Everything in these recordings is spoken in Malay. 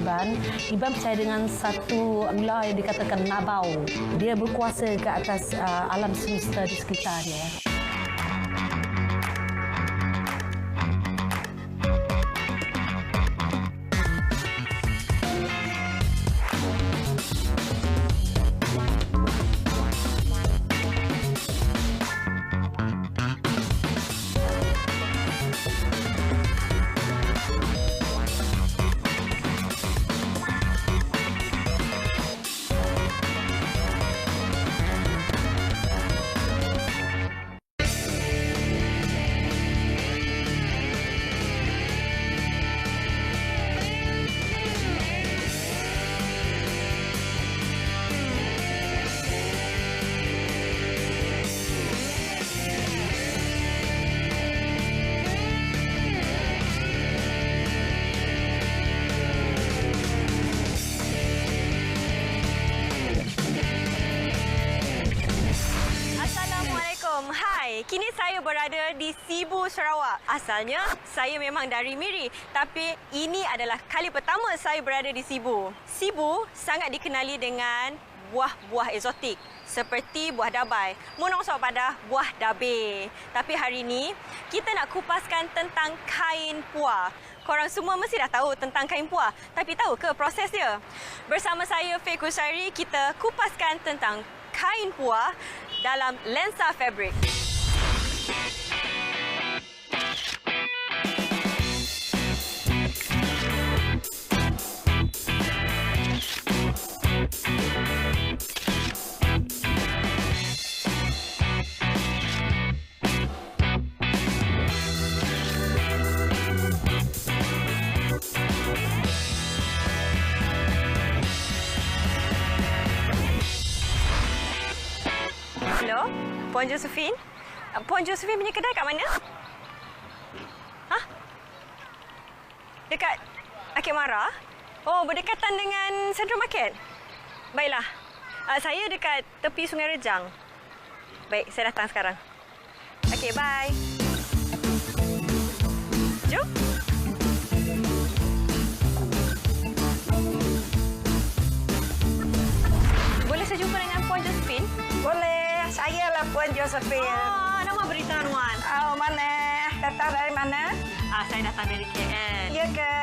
Iban. Iban percaya dengan satu ular yang dikatakan Nabau. Dia berkuasa ke atas alam semesta di sekitarnya. Hai, kini saya berada di Sibu, Sarawak. Asalnya, saya memang dari Miri. Tapi ini adalah kali pertama saya berada di Sibu. Sibu sangat dikenali dengan buah-buah eksotik seperti buah dabai, monongsok pada buah dabe. Tapi hari ini, kita nak kupaskan tentang kain puah. Korang semua mesti dah tahu tentang kain puah. Tapi tahu ke proses dia? Bersama saya, Faye Kusari, kita kupaskan tentang kain puah dalam Lensa Fabric. Hello, Puan Josephine? Puan Josephine punya kedai kat mana? Hah? Dekat Akik Mara? Oh, berdekatan dengan Central Market? Baiklah. Saya dekat tepi Sungai Rejang. Baik, saya datang sekarang. Okey, bye. Jom. Boleh saya jumpa dengan Puan Josephine? Boleh. Saya lah Puan Josephine. Nama beritahuan Wan. Oh, mana? Datang dari mana? Saya datang dari KL. Iya ke?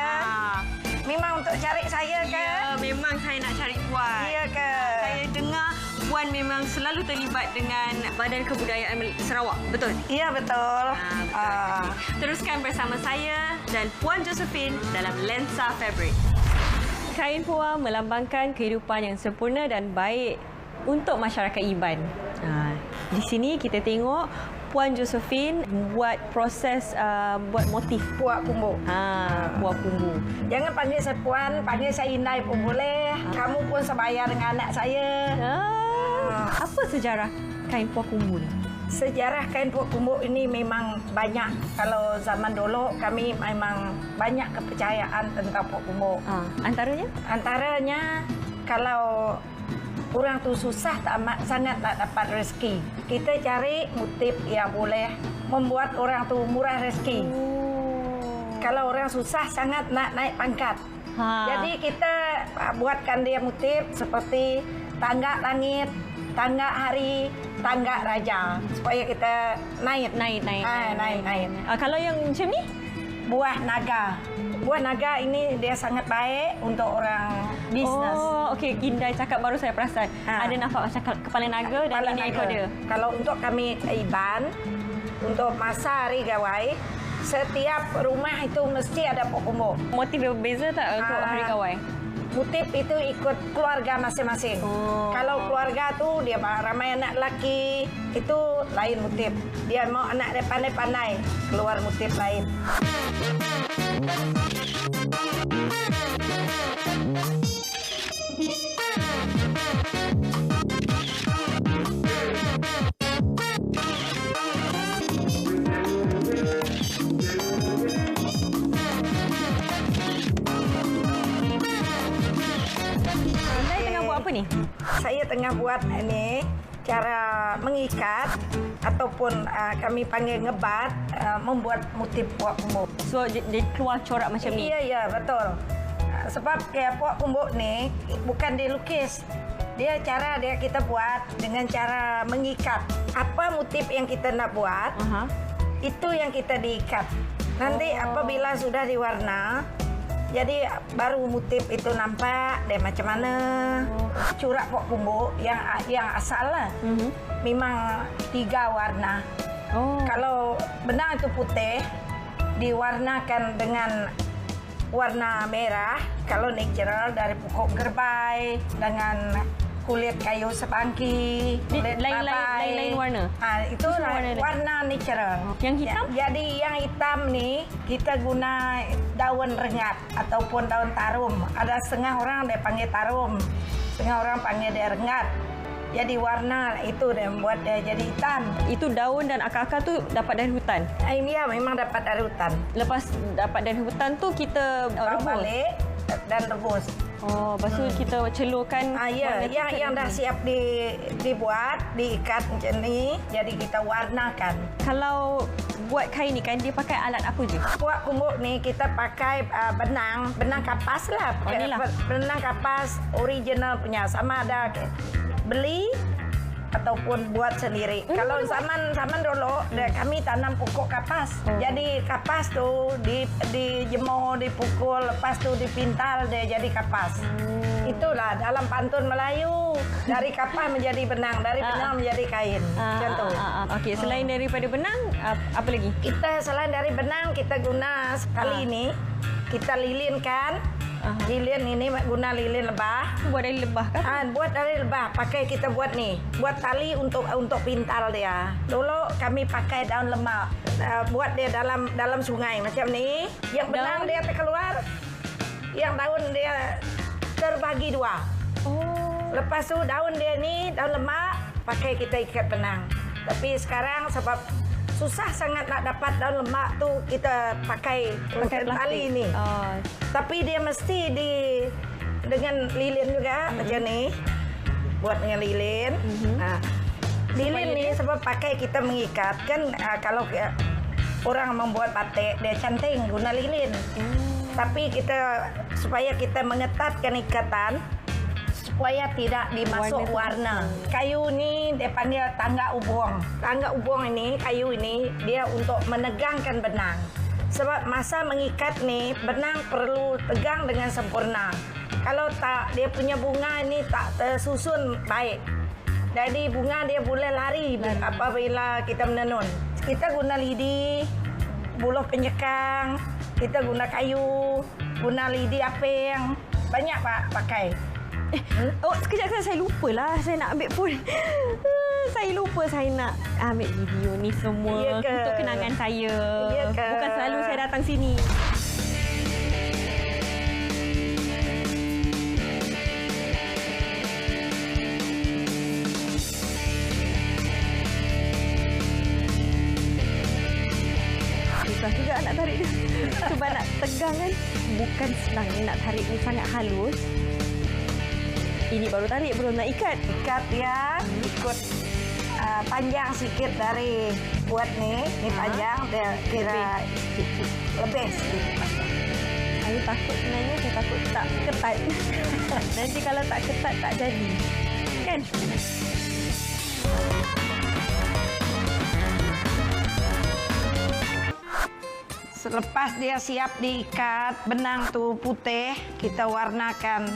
Memang untuk cari saya ke? Ya, memang saya nak cari Puan. Iya ke? Saya dengar Puan memang selalu terlibat dengan Badan Kebudayaan Sarawak. Betul? Iya, betul. Betul. Teruskan bersama saya dan Puan Josephine dalam Lensa Fabric. Kain puah melambangkan kehidupan yang sempurna dan baik untuk masyarakat Iban. Di sini kita tengok Puan Josephine buat proses buat motif Puak kumbu. puah kumbu. Jangan panggil saya Puan, panggil saya Inai pun boleh. Kamu pun sebaya dengan anak saya. Apa sejarah kain puah kumbu ni? Sejarah kain puak kumbu ini memang banyak. Kalau zaman dulu kami memang banyak kepercayaan tentang puak kumbu. Antaranya? Antaranya kalau orang tu susah sangat tak dapat rezeki, kita cari motif yang boleh membuat orang tu murah rezeki. Kalau orang susah sangat nak naik pangkat, jadi kita buatkan dia motif seperti tangga langit, tangga hari, tangga raja, supaya kita naik. Naik. Kalau yang macam ni? Buah naga. Buah naga ini dia sangat baik untuk orang bisnes. Oh, okey. Indai cakap baru saya perasan. Ada nampak macam kepala naga dan ini ekor dia. Kalau untuk kami Iban, untuk masa hari gawai, setiap rumah itu mesti ada pok kumbu. Motif dia berbeza tak untuk hari gawai? Motif itu ikut keluarga masing-masing. Kalau keluarga tu dia ramai anak lelaki, itu lain motif. Dia mau anak dia pandai-pandai, keluar motif lain. Ni? Saya tengah buat ini cara mengikat ataupun kami panggil ngebat, membuat motif puak kumbu. So dia keluar corak macam ni. Iya, betul. sebab kayak pok kumbuk nih bukan dilukis. Dia kita buat dengan cara mengikat. Apa motif yang kita nak buat, itu yang kita diikat. Nanti apabila sudah diwarna, jadi baru motif itu nampak deh macam mana. Corak pok kumbuk yang asal lah, memang 3 warna. Kalau benang itu putih, diwarnakan dengan warna merah. Kalau natural dari pokok gerbai dengan kulit kayu sebangki, kulit lain warna. Itu warna natural. Yang hitam? Jadi yang hitam nih kita guna daun rengat ataupun daun tarum. Ada setengah orang dia panggil tarum, setengah orang panggil dia rengat. Jadi warna itu dia buat dia jadi hitam. Itu daun dan akar-akar tu dapat dari hutan? Iya, memang dapat dari hutan. Lepas dapat dari hutan tu kita rebus? Balik dan rebus. Lepas tu kita celurkan. Ya, yang dah siap dibuat, diikat macam ni, jadi kita warnakan. Kalau buat kain ni kan dia pakai alat apa je? Buat kumbuk ni kita pakai benang kapas lah. Benang kapas original punya, sama ada beli ataupun buat sendiri. Kalau zaman dulu kami tanam pokok kapas. Jadi kapas tu dijemur, dipukul, lepas tu dipintal dia jadi kapas. Itulah dalam pantun Melayu, dari kapas menjadi benang, dari benang menjadi kain. Macam tu. Okey, selain daripada benang apa lagi? Kita selain dari benang kita guna sekali ini kita lilinkan. Lilin ini guna lilin lebah. Buat dari lebah kan? Buat dari lebah. Kita buat nih. Buat tali untuk pintal dia. Dulu kami pakai daun lemak. Buat dia dalam sungai macam ni. Yang benang dia terkeluar. Yang daun dia terbagi 2. Lepas tu daun dia ni, daun lemak, pakai kita ikat benang. Tapi sekarang sebab susah sangat nak dapat daun lemak tu, kita pakai tali ni. Tapi dia mesti dengan lilin juga macam ni. Buat dengan lilin. Lilin ni sebab pakai kita mengikat kan. Kalau orang membuat batik dia canting guna lilin. Tapi supaya kita mengetatkan ikatan supaya tidak dimasuk warna. Kayu ni dia panggil tangga ubung. Tangga ubung ini, kayu ini dia untuk menegangkan benang. Sebab masa mengikat ni benang perlu tegang dengan sempurna. Kalau tak, dia punya bunga ini tak tersusun baik. Jadi bunga dia boleh lari apabila kita menenun. Kita guna lidi, buluh penyekang, kita guna kayu, guna lidi aping. Banyak pakai. Sekejap saya lupalah. Saya nak ambil phone. Saya lupa saya nak ambil video ni semua untuk kenangan saya. Bukan selalu saya datang sini. Susah juga nak tarik dia. Cuba nak tegang kan. Bukan senang ni nak tarik ni, sangat halus. Ini baru tarik, belum nak ikat. Ikat dia, ikut panjang sikit dari buat ni. Ni panjang, dia kira lebih sikit. Saya takut sebenarnya, saya takut tak ketat. Nanti kalau tak ketat, tak jadi. Kan? Selepas dia siap diikat, benang tu putih, kita warnakan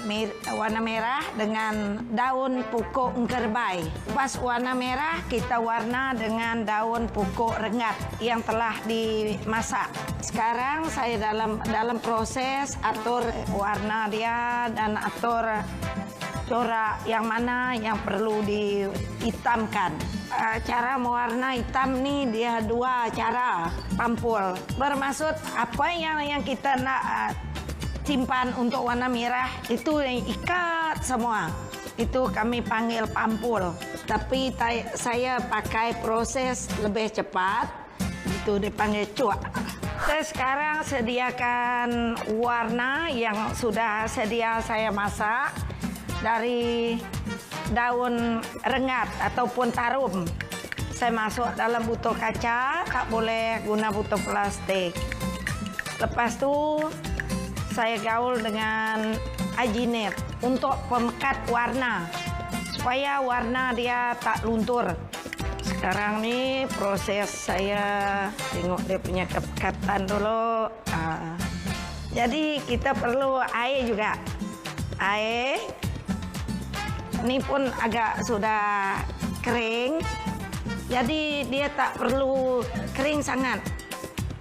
warna merah dengan daun pokok engkerbai. Pas warna merah, kita warna dengan daun pokok rengat yang telah dimasak. Sekarang saya dalam proses atur warna dia dan atur corak yang mana yang perlu dihitamkan. Cara mewarna hitam ni dia 2 cara. Pampul. Bermaksud apa yang kita nak simpan untuk warna merah itu yang ikat semua. Itu kami panggil pampul. Tapi saya pakai proses lebih cepat. Itu dipanggil cuak. Saya sekarang sediakan warna yang sudah sedia saya masak dari daun rengat ataupun tarum. Saya masuk dalam botol kaca, tak boleh guna botol plastik. Lepas tu saya gaul dengan ajinet untuk pemekat warna supaya warna dia tak luntur. Sekarang ni proses saya tengok dia punya kepekatan dulu. Jadi kita perlu air juga. Air ni pun agak sudah kering. Jadi dia tak perlu kering sangat.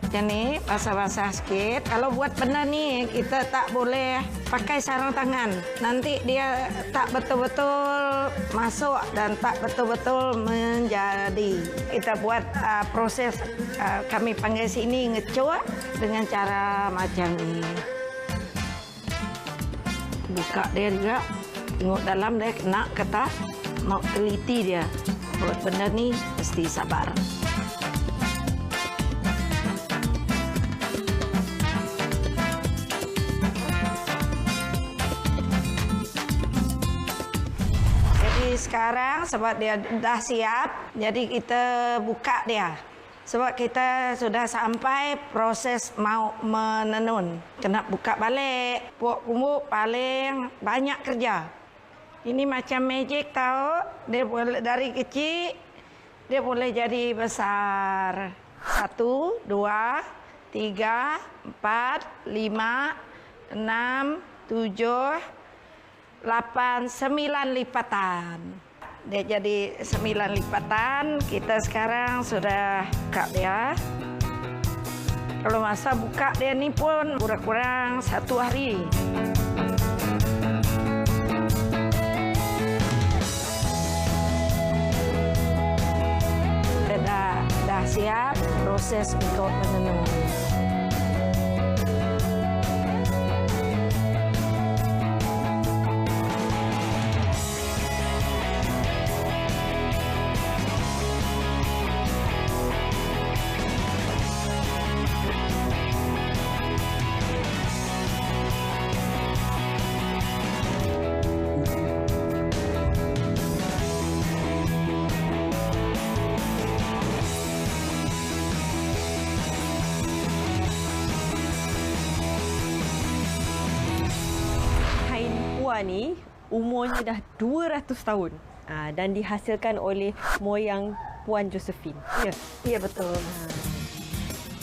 Jadi basah-basah sikit. Kalau buat benda ni kita tak boleh pakai sarung tangan. Nanti dia tak betul-betul masuk dan tak betul-betul menjadi. Kita buat proses kami panggil sini ngecuak dengan cara macam ni. Buka dia juga. Tengok dalam dia kena ke tak. Mau teliti dia. Buat benda ni mesti sabar. Sekarang sebab dia dah siap, jadi kita buka dia. Sebab kita sudah sampai proses mau menenun. Kena buka balik. Puak kumbuk paling banyak kerja. Ini macam magic tahu. Dia boleh dari kecil, dia boleh jadi besar. 1, 2, 3, 4, 5, 6, 7, 8, 9 lipatan. Dia jadi 9 lipatan. Kita sekarang sudah buka dia. Kalau masa buka dia ni pun kurang-kurang 1 hari. Dah siap proses untuk menenun. Ni umurnya dah 200 tahun dan dihasilkan oleh moyang Puan Josephine. Ya, ya betul.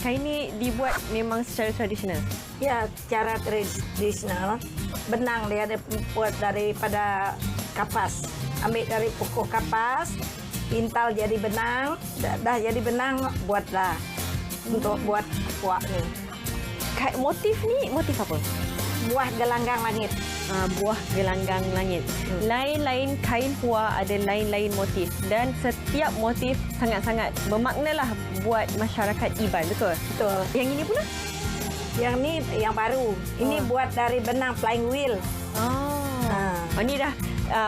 Kain ni dibuat memang secara tradisional. Ya, secara tradisional. Benang dia buat daripada kapas. Ambil dari pokok kapas, pintal jadi benang, dah jadi benang buatlah untuk buat puak ni. Motif ni motif apa? Buah gelanggang langit. Buah gelanggang langit. Lain-lain kain puak ada lain-lain motif dan setiap motif sangat-sangat bermaknalah buat masyarakat Iban, betul? Betul. Yang ini pula? Yang ni yang baru. Ini buat dari benang flying wheel. Ini dah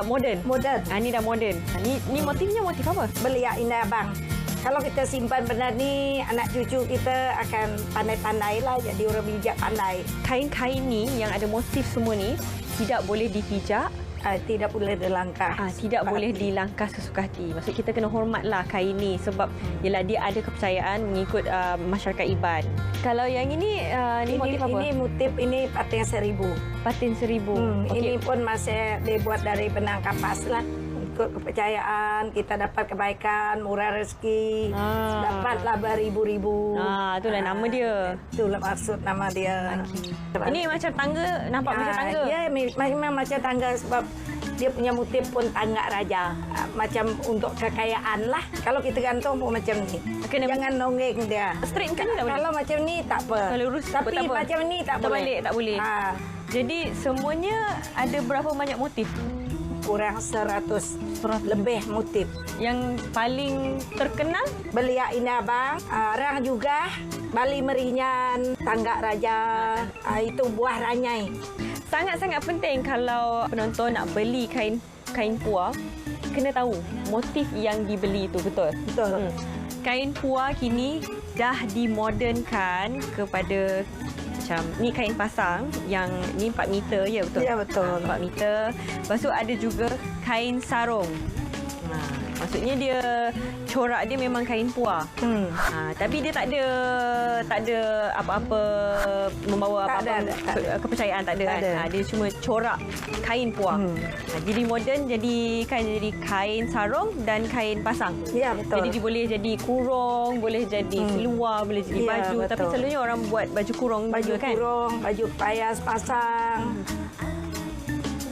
moden. Moden. Ini dah moden. Ni motifnya motif apa? Beliak indah abang. Kalau kita simpan benda ni, anak cucu kita akan pandai-pandai lah. Jadi orang bijak pandai. Kain-kain ni yang ada motif semua ni tidak boleh dipijak. Tidak boleh dilangkah. Tidak boleh dilangkah sesuka hati. Maksud kita kena hormatlah kain ni sebab ialah dia ada kepercayaan mengikut masyarakat Iban. Kalau yang ini motif apa? Ini motif ini patin 1000. Patin 1000. Ini pun masih dibuat dari benang kapas lah. Ikut kepercayaan, kita dapat kebaikan, murah rezeki, dapatlah beribu-ribu. Itulah nama dia. Itulah maksud nama dia. Ini macam tangga, nampak macam tangga? Ya, memang macam tangga sebab dia punya motif pun tangga raja. Macam untuk kekayaan lah. Kalau kita gantung pun macam ni. Jangan nonggeng dia. Straight kan tak boleh? Kalau macam ni tak apa. Kalau lurus tapi tak apa. Macam ni tak boleh. Terbalik tak boleh. Jadi semuanya ada berapa banyak motif? Kurang 100 lebih motif. Yang paling terkenal? Beliak Indah Abang, Rang juga, Bali Merinyan, Tangga Raja, itu buah ranyai. Sangat-sangat penting kalau penonton nak beli kain puak, kena tahu motif yang dibeli itu, betul? Betul. Kain puak kini dah dimodernkan kepada macam ni kain pasang yang ni 4 meter ya, betul? Ya, betul. 4 meter. Lepas tu ada juga kain sarung. Maksudnya dia corak dia memang kain puah. Tapi dia tak ada apa-apa membawa Tak apa-apa ada. kepercayaan, tak ada kan. Dia cuma corak kain puah. Jadi moden jadi kain sarung dan kain pasang. Ya, betul. Jadi dia boleh jadi kurung, boleh jadi keluar, boleh jadi Ya, baju. betul. Tapi selalunya orang buat baju kurung Baju juga kan. kurung, baju payas pasang.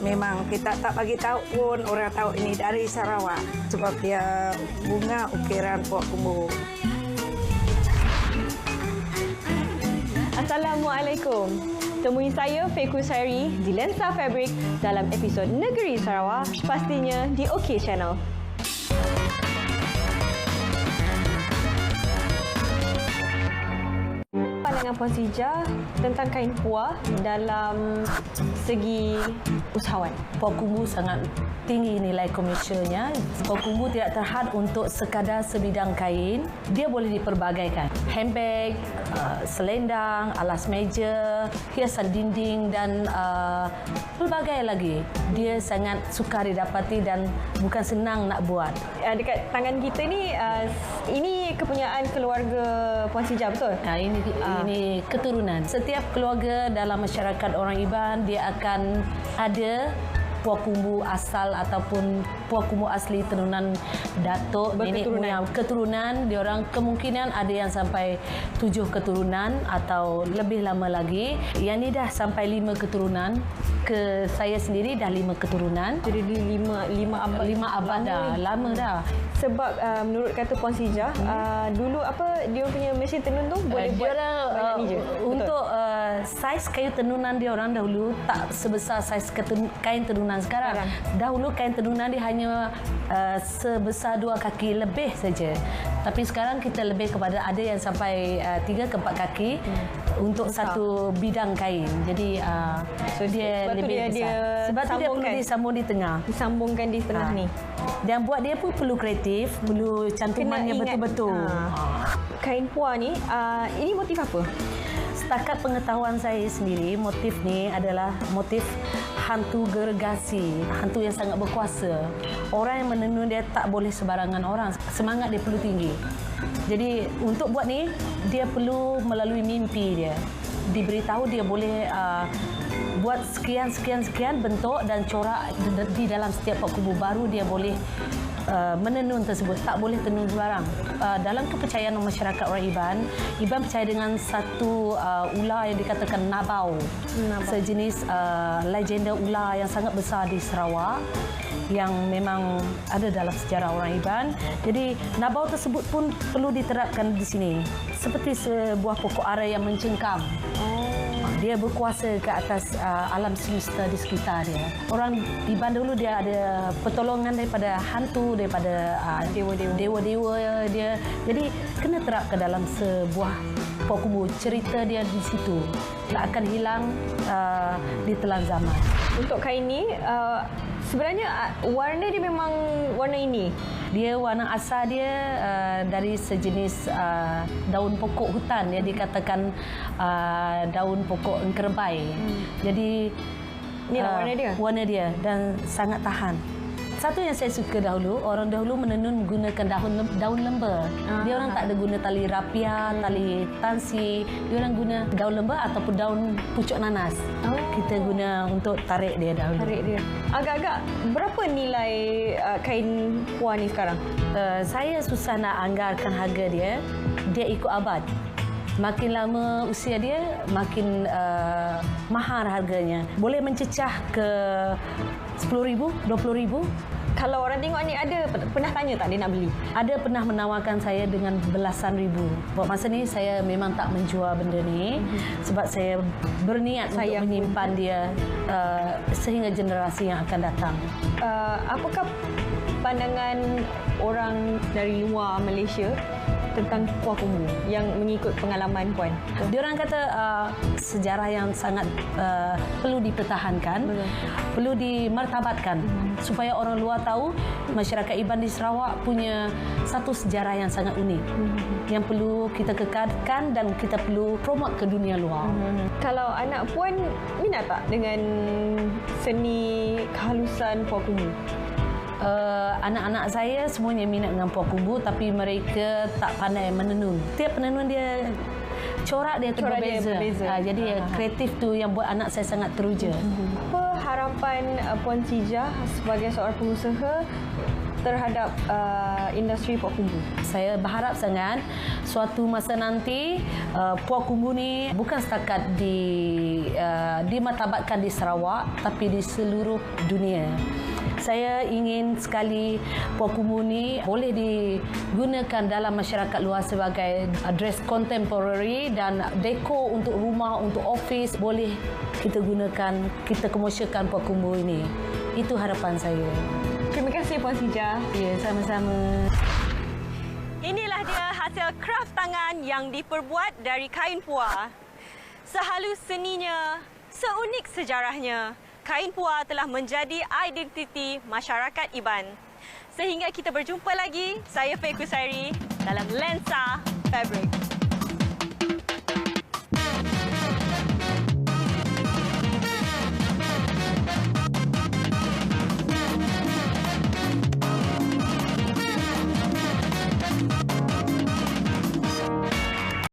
Memang kita tak bagi tahu pun orang tahu ini dari Sarawak sebab dia bunga ukiran puak kumbu. Assalamualaikum. Temui saya Feku Syari di Lensa Fabric dalam episod Negeri Sarawak, pastinya di OK Channel. Pandangan Puan Sijah tentang kain puah dalam segi usahawan. Puak kumbu sangat tinggi nilai komersialnya. Puak kumbu tidak terhad untuk sekadar sebidang kain. Dia boleh diperbagaikan. Handbag, selendang, alas meja, hiasan dinding dan pelbagai lagi. Dia sangat sukar didapati dan bukan senang nak buat. Dekat tangan kita ni, ini kepunyaan keluarga Puan Sijah, betul? Ini keturunan. Setiap keluarga dalam masyarakat orang Iban dia akan ada puak kumbu asal ataupun puak kumbu asli tenunan datuk, nenek moyang, keturunan. Diorang kemungkinan ada yang sampai 7 keturunan atau lebih lama lagi. Yang ni dah sampai 5 keturunan. Ke saya sendiri dah 5 keturunan. Jadi lima abad dah, lama dah. Sebab menurut kata Puan Sijah, dulu apa dia punya mesin tenun tu boleh buat banyak ni je. Untuk saiz kayu tenunan dia orang dahulu tak sebesar saiz kain tenunan sekarang. Dahulu kain tenunan dia hanya sebesar 2 kaki lebih saja. Tapi sekarang kita lebih kepada ada yang sampai 3 ke 4 kaki untuk besar. Satu bidang kain. Jadi so dia sebab lebih dia besar. Sebab tu dia perlu disambung di tengah. Disambungkan di tengah ni. Dan buat dia pun perlu kreatif, perlu cantumannya betul-betul. Kain puah ni, ini motif apa? Setakat pengetahuan saya sendiri, motif ni adalah motif hantu gergasi, hantu yang sangat berkuasa. Orang yang menenun dia tak boleh sebarangan orang. Semangat dia perlu tinggi. Jadi untuk buat ni, dia perlu melalui mimpi dia. Diberitahu dia boleh buat sekian bentuk dan corak di dalam setiap puak kumbu, baru dia boleh menenun tersebut. Tak boleh tenun sembarang. Dalam kepercayaan masyarakat orang Iban percaya dengan satu ular yang dikatakan nabau. Sejenis legenda ular yang sangat besar di Sarawak yang memang ada dalam sejarah orang Iban. Jadi nabau tersebut pun perlu diterapkan di sini. Seperti sebuah pokok ara yang mencengkam. Dia berkuasa ke atas alam semesta di sekitar dia. Orang Iban dulu dia ada pertolongan daripada hantu, daripada dewa-dewa dia. Jadi kena terapkan dalam sebuah puak kumbu. Cerita dia di situ tak akan hilang ditelan zaman. Untuk kain ni, sebenarnya warna dia memang warna ini. Dia warna asal dia dari sejenis daun pokok hutan. Dia dikatakan daun pokok engkerbai. Jadi inilah warna dia. Warna dia dan sangat tahan. Satu yang saya suka dahulu, orang dahulu menenun menggunakan daun lemba. Dia orang tak ada guna tali rapia, tali tansi. Dia orang guna daun lemba ataupun daun pucuk nanas. Kita guna untuk tarik dia dahulu. Tarik dia. Agak-agak berapa nilai kain puah ni sekarang? Saya susah nak anggarkan harga dia. Dia ikut abad. Makin lama usia dia, makin mahal harganya. Boleh mencecah ke RM10,000, RM20,000. Kalau orang tengok ni, ada pernah tanya tak dia nak beli? Ada pernah menawarkan saya dengan belasan ribu. Buat masa ni saya memang tak menjual benda ni sebab saya berniat untuk menyimpan dia sehingga generasi yang akan datang. Apakah pandangan orang dari luar Malaysia tentang puak kumbu yang mengikut pengalaman Puan? Diorang kata sejarah yang sangat perlu dipertahankan, perlu dimartabatkan supaya orang luar tahu masyarakat Iban di Sarawak punya satu sejarah yang sangat unik yang perlu kita kekalkan dan kita perlu promote ke dunia luar. Kalau anak Puan minat tak dengan seni kehalusan puak kumbu? Anak-anak saya semuanya minat dengan puak kumbu, tapi mereka tak pandai menenun. Tiap penenun dia corak dia berbeza. Jadi kreatif tu yang buat anak saya sangat teruja. Apa harapan Puan Tijah sebagai seorang pengusaha terhadap industri puak kumbu? Saya berharap sangat suatu masa nanti puak kumbu ni bukan setakat dimartabatkan di Sarawak, tapi di seluruh dunia. Saya ingin sekali puak kumbu ni boleh digunakan dalam masyarakat luas sebagai dress contemporary dan dekor untuk rumah, untuk office. Boleh kita gunakan, kita komersialkan puak kumbu ini. Itu harapan saya. Terima kasih Puan Tijah. Ya, sama-sama. Inilah dia hasil kraf tangan yang diperbuat dari kain puak. Sehalus seninya, seunik sejarahnya, kain puak telah menjadi identiti masyarakat Iban. Sehingga kita berjumpa lagi, saya Faye Kusairi dalam Lensa Fabric.